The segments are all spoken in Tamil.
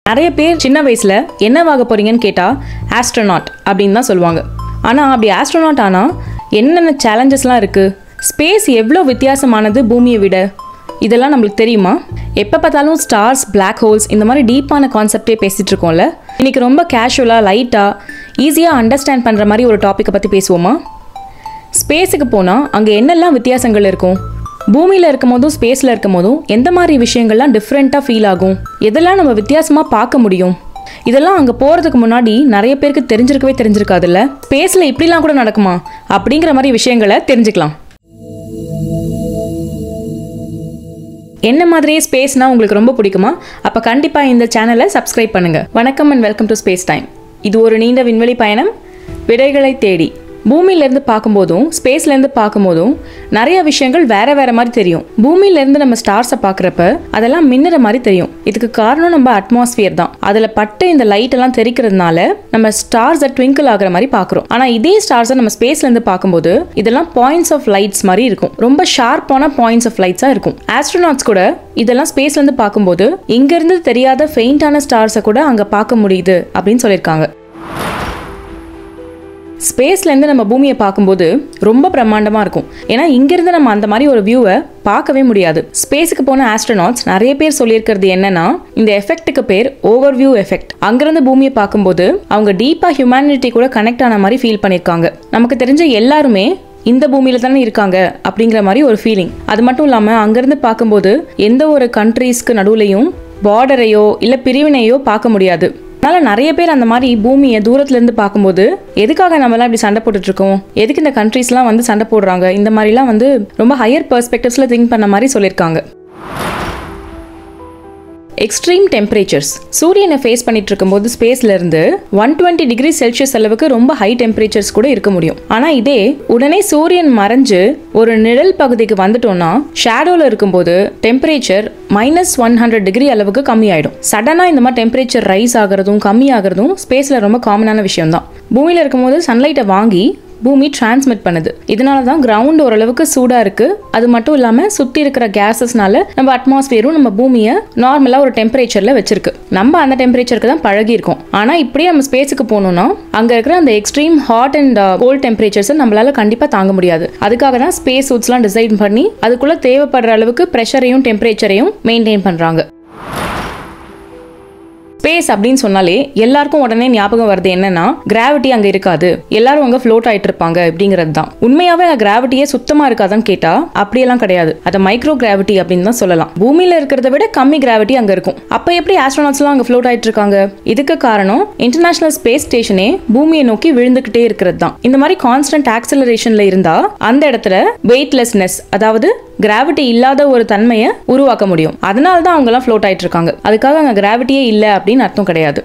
நிறைய பேர் சின்ன வயசுல என்னவாக போறீங்கன்னு கேட்டா ஆஸ்ட்ரோநாட் அப்படின்னு தான் சொல்லுவாங்க. ஆனா அப்படி ஆஸ்ட்ரோநாட் ஆனா என்னென்ன சேலஞ்சஸ்லாம் இருக்கு, ஸ்பேஸ் எவ்வளோ வித்தியாசமானது பூமியை விட, இதெல்லாம் நம்மளுக்கு தெரியுமா? எப்போ பார்த்தாலும் ஸ்டார்ஸ், பிளாக் ஹோல்ஸ் இந்த மாதிரி டீப்பான கான்செப்டே பேசிகிட்டு இருக்கோம்ல. இன்றைக்கி ரொம்ப கேஷுவலாக, லைட்டாக, ஈஸியாக அண்டர்ஸ்டாண்ட் பண்ணுற மாதிரி ஒரு டாப்பிக்கை பற்றி பேசுவோமா? ஸ்பேஸுக்கு போனால் அங்கே என்னெல்லாம் வித்தியாசங்கள் இருக்கும், பூமியில் இருக்கும் போதும் ஸ்பேஸில் இருக்கும் போதும் எந்த மாதிரி விஷயங்கள்லாம் டிஃப்ரெண்ட்டாக ஃபீல் ஆகும், எதெல்லாம் நம்ம வித்தியாசமாக பார்க்க முடியும், இதெல்லாம் அங்கே போகிறதுக்கு முன்னாடி நிறைய பேருக்கு தெரிஞ்சிருக்காதுல்ல. ஸ்பேஸில் இப்படிலாம் கூட நடக்குமா அப்படிங்கிற மாதிரி விஷயங்களை தெரிஞ்சுக்கலாம். என்ன மாதிரியே ஸ்பேஸ்னா உங்களுக்கு ரொம்ப பிடிக்குமா? அப்போ கண்டிப்பாக இந்த சேனலை சப்ஸ்கிரைப் பண்ணுங்கள். வணக்கம் and welcome to space time. இது ஒரு நீண்ட விண்வெளி பயணம், விடைகளை தேடி. பூமியிலேருந்து பார்க்கும்போதும் ஸ்பேஸ்லேருந்து பார்க்கும்போதும் நிறைய விஷயங்கள் வேற வேற மாதிரி தெரியும். பூமியிலேருந்து நம்ம ஸ்டார்ஸை பார்க்குறப்ப அதெல்லாம் மின்னுற மாதிரி தெரியும். இதுக்கு காரணம் நம்ம அட்மாஸ்பியர் தான். அதில் பட்டு இந்த லைட் எல்லாம் தெரிக்கிறதுனால நம்ம ஸ்டார்ஸை ட்விங்கிள் ஆகிற மாதிரி பார்க்குறோம். ஆனால் இதே ஸ்டார்ஸை நம்ம ஸ்பேஸ்லேருந்து பார்க்கும்போது இதெல்லாம் பாயிண்ட்ஸ் ஆஃப் லைட்ஸ் மாதிரி இருக்கும். ரொம்ப ஷார்ப்பான பாயிண்ட்ஸ் ஆஃப் லைட்ஸாக இருக்கும். ஆஸ்ட்ரோநாட்ஸ் கூட இதெல்லாம் ஸ்பேஸ்லேருந்து பார்க்கும்போது இங்கேருந்து தெரியாத ஃபெயிண்டான ஸ்டார்ஸை கூட அங்கே பார்க்க முடியுது அப்படின்னு சொல்லியிருக்காங்க. ஸ்பேஸ்லேருந்து நம்ம பூமியை பார்க்கும்போது ரொம்ப பிரம்மாண்டமாக இருக்கும். ஏன்னா இங்கேருந்து நம்ம அந்த மாதிரி ஒரு வியூவை பார்க்கவே முடியாது. ஸ்பேஸுக்கு போன ஆஸ்ட்ரோநாட்ஸ் நிறைய பேர் சொல்லியிருக்கிறது என்னன்னா, இந்த எஃபெக்ட்டுக்கு பேர் ஓவர் வியூ எஃபெக்ட். அங்கிருந்து பூமியை பார்க்கும்போது அவங்க டீப்பாக ஹியூமனிட்டி கூட கனெக்ட் ஆன மாதிரி ஃபீல் பண்ணியிருக்காங்க. நமக்கு தெரிஞ்ச எல்லாருமே இந்த பூமியில தானே இருக்காங்க அப்படிங்கிற மாதிரி ஒரு ஃபீலிங். அது மட்டும் இல்லாமல் அங்கிருந்து பார்க்கும்போது எந்த ஒரு கண்ட்ரீஸ்க்கு நடுவுலையும் பார்டரையோ இல்லை பிரிவினையோ பார்க்க முடியாது. அதனால நிறைய பேர் அந்த மாதிரி பூமியை தூரத்துலேருந்து பார்க்கும்போது எதுக்காக நம்மலாம் இப்படி சண்டை போட்டுட்டு இருக்கோம், எதுக்கு இந்த கண்ட்ரீஸ்லாம் வந்து சண்டை போடுறாங்க, இந்த மாதிரிலாம் வந்து ரொம்ப ஹையர் பெர்ஸ்பெக்டிவ்ஸில் திங்க் பண்ண மாதிரி சொல்லியிருக்காங்க. Extreme temperatures. சூரியனை ஃபேஸ் பண்ணிட்டு இருக்கும்போது ஸ்பேஸ்ல இருந்து 120 டிகிரி செல்சியஸ் அளவுக்கு ரொம்ப ஹை டெம்பரேச்சர்ஸ் கூட இருக்க முடியும். ஆனா இதே உடனே சூரியன் மறைஞ்சு ஒரு நிழல் பகுதிக்கு வந்துட்டோம்னா ஷேடோல இருக்கும்போது டெம்பரேச்சர் -100 டிகிரி அளவுக்கு கம்மி ஆயிடும். சடனா இந்த மாதிரி டெம்பரேச்சர் ரைஸ் ஆகிறதும் கம்மி ஆகிறதும் ஸ்பேஸ்ல ரொம்ப காமனான விஷயம் தான். பூமியில இருக்கும்போது சன்லைட்டை வாங்கி பூமி டிரான்ஸ்மிட் பண்ணுது. இதனால தான் கிரவுண்ட் ஓரளவுக்கு சூடாக இருக்கு. அது மட்டும் இல்லாமல் சுற்றி இருக்கிற கேஸஸ்னால நம்ம அட்மாஸ்பியரும் நம்ம பூமியை நார்மலாக ஒரு டெம்பரேச்சரில் வச்சிருக்கு. நம்ம அந்த டெம்பரேச்சருக்கு தான் பழகி இருக்கோம். ஆனால் இப்படியே நம்ம ஸ்பேஸுக்கு போகணும்னா அங்கே இருக்கிற அந்த எக்ஸ்ட்ரீம் ஹாட் அண்ட் கோல்ட் டெம்பரேச்சர்ஸை நம்மளால கண்டிப்பாக தாங்க முடியாது. அதுக்காக தான் ஸ்பேஸ் சூட்ஸ்லாம் டிசைன் பண்ணி அதுக்குள்ள தேவைப்படுற அளவுக்கு ப்ரெஷரையும் டெம்பரேச்சரையும் மெயின்டைன் பண்ணுறாங்க. ஸ்பேஸ் அப்படின்னு சொன்னாலே எல்லாருக்கும் உடனே ஞாபகம் வருது என்னன்னா, கிராவிட்டி அங்க இருக்காது, எல்லாரும் அங்க ஃப்ளோட் ஆயிட்டு இருப்பாங்க அப்படிங்கிறது தான். உண்மையாவே கிராவிட்டியே சுத்தமா இருக்காதான்னு கேட்டா அப்படியெல்லாம் கிடையாது. அதை மைக்ரோ கிராவிட்டி அப்படின்னு தான் சொல்லலாம். பூமியில இருக்கிறத விட கம்மி கிராவிட்டி அங்க இருக்கும். அப்ப எப்படி ஆஸ்ட்ரோநாட்ஸ் எல்லாம் அங்க ஃப்ளோட் ஆயிட்டு இருக்காங்க? இதுக்கு காரணம் இன்டர்நேஷனல் ஸ்பேஸ் ஸ்டேஷனே பூமியை நோக்கி விழுந்துகிட்டே இருக்கிறது தான். இந்த மாதிரி கான்ஸ்டன்ட் ஆக்சலரேஷன்ல இருந்தா அந்த இடத்துல வெயிட்லெஸ்னஸ், அதாவது கிராவிட்டி இல்லாத ஒரு தன்மையை உருவாக்க முடியும். அதனால தான் அவங்க எல்லாம் ஃப்ளோட் ஆயிட்டு இருக்காங்க. அதுக்காக அங்க கிராவிட்டியே இல்லை அப்படின்னு அர்த்தம் கிடையாது.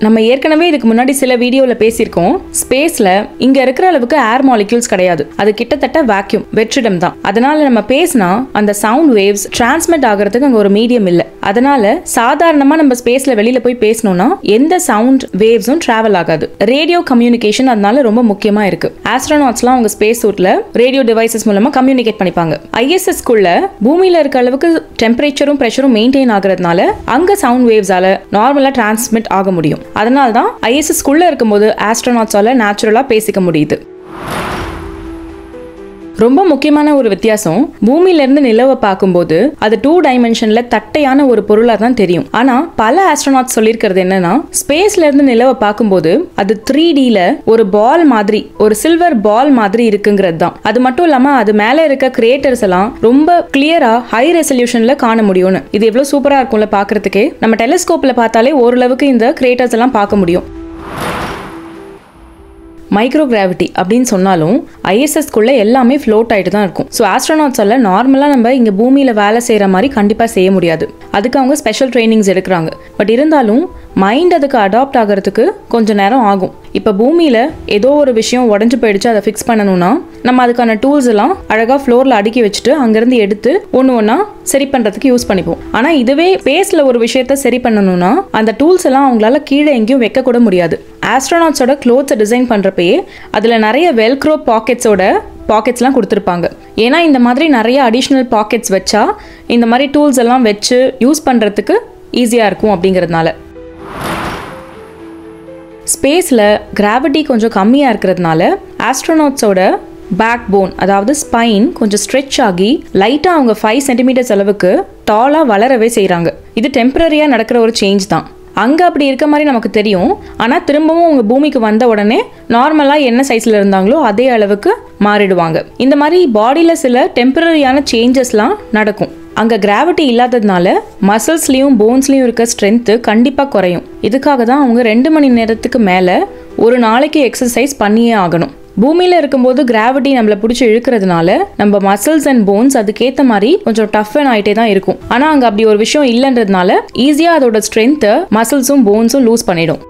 நம்ம ஏற்கனவே இதுக்கு முன்னாடி சில வீடியோவில் பேசியிருக்கோம். ஸ்பேஸ்ல இங்க இருக்கிற அளவுக்கு ஏர் மாலிக்யூல்ஸ் கிடையாது. அது கிட்டத்தட்ட வேக்யூம், வெற்றிடம் தான். அதனால நம்ம பேசினா அந்த சவுண்ட் வேவ்ஸ் டிரான்ஸ்மிட் ஆகிறதுக்கு அங்க ஒரு மீடியம் இல்லை. அதனால சாதாரணமா நம்ம ஸ்பேஸ்ல வெளியில போய் பேசணும்னா எந்த சவுண்ட் வேவ்ஸும் டிராவல் ஆகாது. ரேடியோ கம்யூனிகேஷன் அதனால ரொம்ப முக்கியமா இருக்கு. ஆஸ்ட்ரோநாட்ஸ்லாம் அவங்க ஸ்பேஸ் சூட்ல ரேடியோ டிவைசஸ் மூலமா கம்யூனிகேட் பண்ணிப்பாங்க. ISS குள்ள பூமியில இருக்க அளவுக்கு டெம்பரேச்சரும் பிரஷரும் மெயின்டைன் ஆகிறதுனால அங்க சவுண்ட் வேவ்ஸால நார்மலா டிரான்ஸ்மிட் ஆக முடியும். அதனால தான் ISS குள்ள இருக்கும்போது ஆஸ்ட்ரோநாட்ஸால நேச்சுரலா பேசிக்க முடியுது. ரொம்ப முக்கியமான ஒரு வித்தியாசம், பூமியில இருந்து நிலவை பார்க்கும்போது அது 2 டைமென்ஷன்ல தட்டையான ஒரு பொருளா தான் தெரியும். ஆனா பல ஆஸ்ட்ரோநாட்ஸ் சொல்லியிருக்கிறது என்னன்னா, ஸ்பேஸ்ல இருந்து நிலவை பார்க்கும்போது அது 3Dல ஒரு பால் மாதிரி, ஒரு சில்வர் பால் மாதிரி இருக்குங்கிறது தான். அது மட்டும் இல்லாம அது மேல இருக்க கிரியேட்டர்ஸ் எல்லாம் ரொம்ப கிளியரா ஹை ரெசல்யூஷன்ல காண முடியும்னு. இது எவ்வளவு சூப்பரா இருக்கும்ல பாக்குறதுக்கே. நம்ம டெலிஸ்கோப்ல பார்த்தாலே ஓரளவுக்கு இந்த கிரியேட்டர்ஸ் எல்லாம் பார்க்க முடியும். மைக்ரோ கிராவிட்டி அப்படின்னு சொன்னாலும் ISSக்குள்ள எல்லாமே ஃப்ளோட் ஆகிட்டு தான் இருக்கும். ஸோ ஆஸ்ட்ரோநாட்ஸால நார்மலாக நம்ம இங்கே பூமியில் வேலை செய்கிற மாதிரி கண்டிப்பாக செய்ய முடியாது. அதுக்கு அவங்க ஸ்பெஷல் ட்ரைனிங்ஸ் எடுக்கிறாங்க. பட் இருந்தாலும் மைண்ட் அதுக்கு அடாப்ட் ஆகிறதுக்கு கொஞ்சம் நேரம் ஆகும். இப்போ பூமியில் ஏதோ ஒரு விஷயம் உடஞ்சி போயிடுச்சு, அதை ஃபிக்ஸ் பண்ணணும்னா நம்ம அதுக்கான டூல்ஸ் எல்லாம் அழகாக ஃப்ளோரில் அடுக்கி வச்சுட்டு அங்கேருந்து எடுத்து ஒன்று ஒன்றா சரி பண்ணுறதுக்கு யூஸ் பண்ணிப்போம். ஆனால் இதுவே ஸ்பேஸில் ஒரு விஷயத்த சரி பண்ணணும்னா அந்த டூல்ஸ் எல்லாம் அவங்களால கீழே எங்கேயும் வைக்கக்கூட முடியாது. ஆஸ்ட்ரோநாட்ஸோட க்ளோத்ஸை டிசைன் பண்ணுறப்பயே அதில் நிறைய வெல்க்ரோ பாக்கெட்ஸ்லாம் கொடுத்துருப்பாங்க. ஏன்னா இந்த மாதிரி நிறைய அடிஷ்னல் பாக்கெட்ஸ் வச்சா இந்த மாதிரி டூல்ஸ் எல்லாம் வச்சு யூஸ் பண்ணுறதுக்கு ஈஸியாக இருக்கும் அப்படிங்கிறதுனால. ஸ்பேஸில் கிராவிட்டி கொஞ்சம் கம்மியாக இருக்கிறதுனால ஆஸ்ட்ரோநாட்ஸோட பேக் போன் அதாவது ஸ்பைன் கொஞ்சம் ஸ்ட்ரெச் ஆகி லைட்டாக அவங்க 5 சென்டிமீட்டர்ஸ் அளவுக்கு டாலாக வளரவே செய்கிறாங்க. இது டெம்பரரியாக நடக்கிற ஒரு சேஞ்ச் தான். அங்கே அப்படி இருக்க மாதிரி நமக்கு தெரியும். ஆனால் திரும்பவும் அவங்க பூமிக்கு வந்த உடனே நார்மலாக என்ன சைஸில் இருந்தாங்களோ அதே அளவுக்கு மாறிடுவாங்க. இந்த மாதிரி பாடியில் சில டெம்பரரியான சேஞ்சஸ்லாம் நடக்கும். அங்கே கிராவிட்டி இல்லாததுனால மசில்ஸ்லேயும் போன்ஸ்லேயும் இருக்க ஸ்ட்ரென்த்து கண்டிப்பாக குறையும். இதுக்காக தான் அவங்க 2 மணி நேரத்துக்கு மேலே ஒரு நாளைக்கு எக்ஸசைஸ் பண்ணியே ஆகணும். பூமியில் இருக்கும்போது கிராவிட்டி நம்மளை பிடிச்சி இழுக்கிறதுனால நம்ம மசில்ஸ் அண்ட் போன்ஸ் அதுக்கேற்ற மாதிரி கொஞ்சம் டஃபன் ஆகிட்டே தான் இருக்கும். ஆனால் அங்கே அப்படி ஒரு விஷயம் இல்லைன்றதுனால ஈஸியாக அதோட ஸ்ட்ரென்த்தை மசில்ஸும் போன்ஸும் லூஸ் பண்ணிடும்.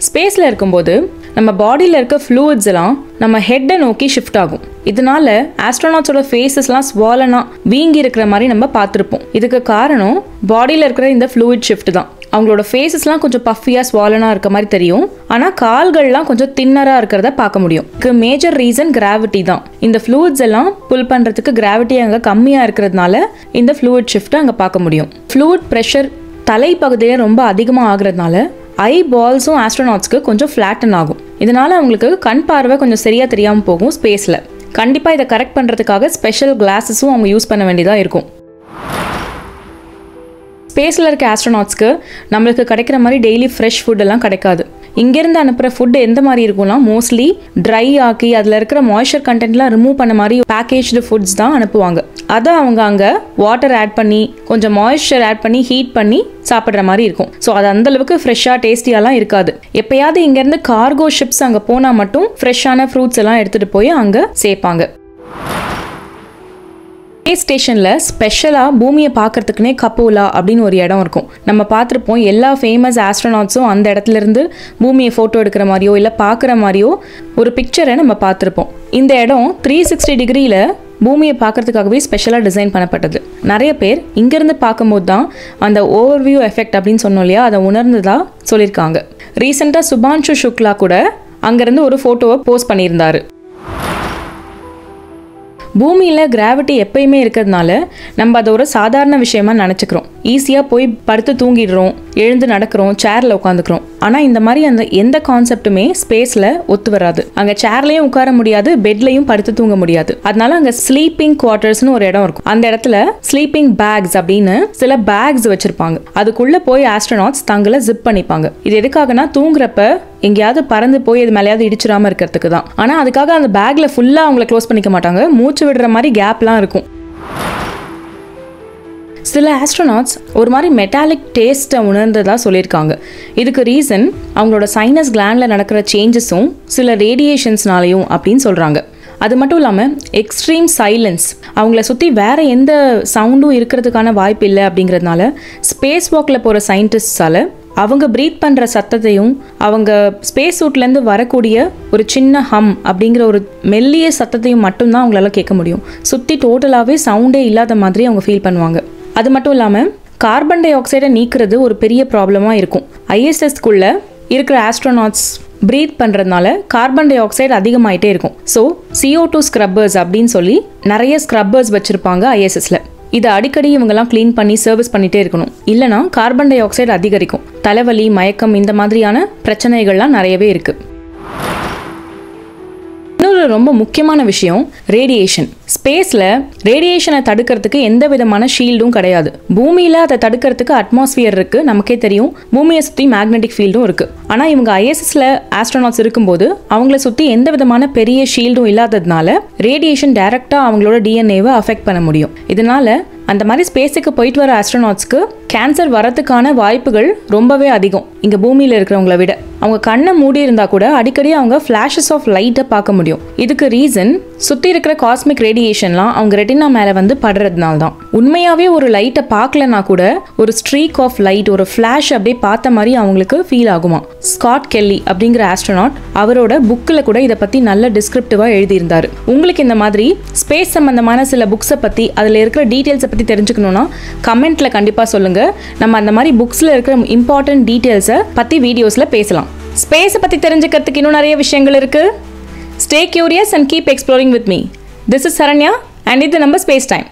ஸ்பேஸில் இருக்கும்போது நம்ம பாடியில் இருக்க ஃப்ளூயிட்ஸ் எல்லாம் நம்ம ஹெட்டை நோக்கி ஷிஃப்ட் ஆகும். இதனால ஆஸ்ட்ரோநாட்ஸோட ஃபேஸஸ்லாம் ஸ்வாலனா வீங்கி இருக்கிற மாதிரி நம்ம பார்த்துருப்போம். இதுக்கு காரணம் பாடியில் இருக்கிற இந்த ஃப்ளூயிட் ஷிஃப்ட் தான். அவங்களோட ஃபேஸஸ்லாம் கொஞ்சம் பஃபியாக ஸ்வாலனாக இருக்க மாதிரி தெரியும். ஆனால் கால்கள்லாம் கொஞ்சம் தின்னராக இருக்கிறத பார்க்க முடியும். இதுக்கு மேஜர் ரீசன் கிராவிட்டி தான். இந்த ஃப்ளூயிட்ஸ் எல்லாம் புல் பண்ணுறதுக்கு கிராவிட்டி அங்கே கம்மியாக இருக்கிறதுனால இந்த ஃப்ளூயிட் ஷிஃப்ட்டை அங்கே பார்க்க முடியும். ஃப்ளூயிட் ப்ரெஷர் தலைப்பகுதியில் ரொம்ப அதிகமாக ஆகுறதுனால ஐ பால்ஸும் ஆஸ்ட்ரோநாட்ஸ்க்கு கொஞ்சம் ஃப்ளாட்டன் ஆகும். இதனால அவங்களுக்கு கண் பார்வை கொஞ்சம் சரியாக தெரியாமல் போகும் ஸ்பேஸில். கண்டிப்பாக இதை கரெக்ட் பண்ணுறதுக்காக ஸ்பெஷல் கிளாஸஸும் அவங்க யூஸ் பண்ண வேண்டியதாக இருக்கும். ஸ்பேஸில் இருக்க ஆஸ்ட்ரோநாட்ஸ்க்கு நம்மளுக்கு கிடைக்கிற மாதிரி டெய்லி ஃப்ரெஷ் ஃபுட்டெல்லாம் கிடைக்காது. இங்கேருந்து அனுப்புகிற ஃபுட் எந்த மாதிரி இருக்கும்னா மோஸ்ட்லி ட்ரை ஆக்கி அதில் இருக்கிற மாய்ஸ்சர் கண்டென்ட்லாம் ரிமூவ் பண்ண மாதிரி பேக்கேஜ்டு ஃபுட்ஸ் தான் அனுப்புவாங்க. அதை அவங்க அங்கே வாட்டர் ஆட் பண்ணி கொஞ்சம் மாய்ஸ்சர் ஆட் பண்ணி ஹீட் பண்ணி சாப்பிட்ற மாதிரி இருக்கும். ஸோ அது அந்தளவுக்கு ஃப்ரெஷ்ஷாக டேஸ்டியாலாம் இருக்காது. எப்பயாவது இங்கேருந்து கார்கோ ஷிப்ஸ் அங்கே போனால் மட்டும் ஃப்ரெஷ்ஷான ஃப்ரூட்ஸ் எல்லாம் எடுத்துகிட்டு போய் அங்கே சேர்ப்பாங்க. ஸ்பேஸ் ஸ்டேஷனில் ஸ்பெஷலாக பூமியை பார்க்கறதுக்குனே கப்போலா அப்படின்னு ஒரு இடம் இருக்கும். நம்ம பார்த்துருப்போம். எல்லா ஃபேமஸ் ஆஸ்ட்ரோநாட்ஸும் அந்த இடத்துலேருந்து பூமியை ஃபோட்டோ எடுக்கிற மாதிரியோ இல்லை பார்க்குற மாதிரியோ ஒரு பிக்சரை நம்ம பார்த்துருப்போம். இந்த இடம் 360 டிகிரியில் பூமியை பார்க்கறதுக்காகவே ஸ்பெஷலாக டிசைன் பண்ணப்பட்டது. நிறைய பேர் இங்கேருந்து பார்க்கும்போது தான் அந்த ஓவர்வியூ எஃபெக்ட் அப்படின்னு சொன்னோம் இல்லையா, அதை உணர்ந்ததாக சொல்லியிருக்காங்க. ரீசெண்டாக சுபான்ஷு சுக்லா கூட அங்கேருந்து ஒரு ஃபோட்டோவை போஸ்ட் பண்ணியிருந்தாரு. பூமியில் கிராவிட்டி எப்பயுமே இருக்கிறதுனால நம்ம அதை ஒரு சாதாரண விஷயமா நினச்சிக்கிறோம். ஈஸியாக போய் படுத்து தூங்கிடுறோம், எழுந்து நடக்கிறோம், சேரில் உட்காந்துக்கிறோம். ஆனால் இந்த மாதிரி அந்த எந்த கான்செப்ட்டுமே ஸ்பேஸில் ஒத்து வராது. அங்கே சேர்லையும் உட்கார முடியாது, பெட்லையும் படுத்து தூங்க முடியாது. அதனால அங்கே ஸ்லீப்பிங் குவார்ட்டர்ஸ்னு ஒரு இடம் இருக்கும். அந்த இடத்துல ஸ்லீப்பிங் பேக்ஸ் அப்படின்னு சில பேக்ஸ் வச்சிருப்பாங்க. அதுக்குள்ளே போய் ஆஸ்ட்ரோநாட்ஸ் தங்களை ஜிப் பண்ணிப்பாங்க. இது எதுக்காகனா தூங்குறப்ப எங்கேயாவது பறந்து போய் இது மேலேயாவது இடிச்சிடாம இருக்கிறதுக்கு தான். ஆனால் அதுக்காக அந்த பேக்ல ஃபுல்லாக அவங்கள க்ளோஸ் பண்ணிக்க மாட்டாங்க. மூச்சு விடுற மாதிரி கேப்லாம் இருக்கும். சில ஆஸ்ட்ரோநாட்ஸ் ஒரு மாதிரி மெட்டாலிக் டேஸ்ட்டை உணர்ந்ததா சொல்லியிருக்காங்க. இதுக்கு ரீசன் அவங்களோட சைனஸ் கிளாண்டில் நடக்கிற சேஞ்சஸும் சில ரேடியேஷன்ஸ்னாலையும் அப்படின்னு சொல்கிறாங்க. அது மட்டும் இல்லாமல் எக்ஸ்ட்ரீம் சைலன்ஸ், அவங்கள சுற்றி வேற எந்த சவுண்டும் இருக்கிறதுக்கான வாய்ப்பு இல்லை அப்படிங்கிறதுனால ஸ்பேஸ் வாக்கில் போகிற சயின்டிஸ்டால அவங்க ப்ரீத் பண்ணுற சத்தத்தையும் அவங்க ஸ்பேஸ் சூட்லேருந்து வரக்கூடிய ஒரு சின்ன ஹம் அப்படிங்கிற ஒரு மெல்லிய சத்தத்தையும் மட்டும்தான் அவங்களால கேட்க முடியும். சுற்றி டோட்டலாகவே சவுண்டே இல்லாத மாதிரி அவங்க ஃபீல் பண்ணுவாங்க. அது மட்டும் இல்லாமல் கார்பன் டை ஆக்சைடை நீக்கிறது ஒரு பெரிய ப்ராப்ளமாக இருக்கும். ஐஎஸ்எஸ்குள்ளே இருக்கிற ஆஸ்ட்ரோநாட்ஸ் ப்ரீத் பண்ணுறதுனால கார்பன் டை ஆக்சைடு அதிகமாகிட்டே இருக்கும். ஸோ CO2 ஸ்க்ரப்பர்ஸ் அப்படின்னு சொல்லி நிறைய ஸ்க்ரப்பர்ஸ் வச்சுருப்பாங்க ஐஎஸ்எஸ்ல. இதை அடிக்கடி இவங்கெல்லாம் க்ளீன் பண்ணி சர்வீஸ் பண்ணிகிட்டே இருக்கணும். இல்லைனா கார்பன் டை ஆக்சைடு அதிகரிக்கும். தலைவலி, மயக்கம் இந்த மாதிரியான பிரச்சனைகள்லாம் நிறையவே இருக்குது. இன்னொரு ரொம்ப முக்கியமான விஷயம் ரேடியேஷன். ஸ்பேஸில் ரேடியேஷனை தடுக்கிறதுக்கு எந்த விதமான ஷீல்டும் கிடையாது. பூமியில் அதை தடுக்கிறதுக்கு அட்மாஸ்பியர் இருக்குது, நமக்கே தெரியும். பூமியை சுற்றி மேக்னெட்டிக் ஃபீல்டும் இருக்குது. ஆனால் இவங்க ஐஎஸ்எஸ்ல ஆஸ்ட்ரோநாட்ஸ் இருக்கும்போது அவங்கள சுற்றி எந்த விதமான பெரிய ஷீல்டும் இல்லாததுனால ரேடியேஷன் டைரக்டாக அவங்களோட டிஎன்ஏவை அஃபெக்ட் பண்ண முடியும். இதனால அந்த மாதிரி ஸ்பேஸுக்கு போயிட்டு வர ஆஸ்ட்ரோநாட்ஸ்க்கு கேன்சர் வரதுக்கான வாய்ப்புகள் ரொம்பவே அதிகம் இங்கே பூமியில் இருக்கிறவங்கள விட. அவங்க கண்ணை மூடி இருந்தால் கூட அடிக்கடி அவங்க ஃப்ளாஷஸ் ஆஃப் லைட்டை பார்க்க முடியும். இதுக்கு ரீசன் சுற்றி இருக்கிற காஸ்மிக் ரேடியேஷன்லாம் அவங்க ரெட்டினா மேலே வந்து படுறதுனால தான். உண்மையாகவே ஒரு லைட்டை பார்க்கலனா கூட ஒரு ஸ்ட்ரீக் ஆஃப் லைட், ஒரு ஃப்ளாஷ் அப்படியே பார்த்த மாதிரி அவங்களுக்கு ஃபீல் ஆகுமா. ஸ்காட் கெல்லி அப்படிங்கிற ஆஸ்ட்ரோநாட் அவரோட புக்கில் கூட இதை பற்றி நல்ல டிஸ்கிரிப்டிவாக எழுதியிருந்தார். உங்களுக்கு இந்த மாதிரி ஸ்பேஸ் சம்பந்தமான சில புக்ஸை பற்றி அதில் இருக்கிற டீட்டெயில்ஸை பற்றி தெரிஞ்சுக்கணுன்னா கமெண்ட்டில் கண்டிப்பாக சொல்லுங்கள். நம்ம அந்த மாதிரி புக்ஸில் இருக்கிற இம்பார்ட்டன்ட் டீட்டெயில்ஸை பற்றி வீடியோஸில் பேசலாம். ஸ்பேஸை பற்றி தெரிஞ்சுக்கிறதுக்கு இன்னும் நிறைய விஷயங்கள் இருக்குது. Stay curious and keep exploring with me. This is Saranya and இது நம்ம ஸ்பேஸ் டைம்.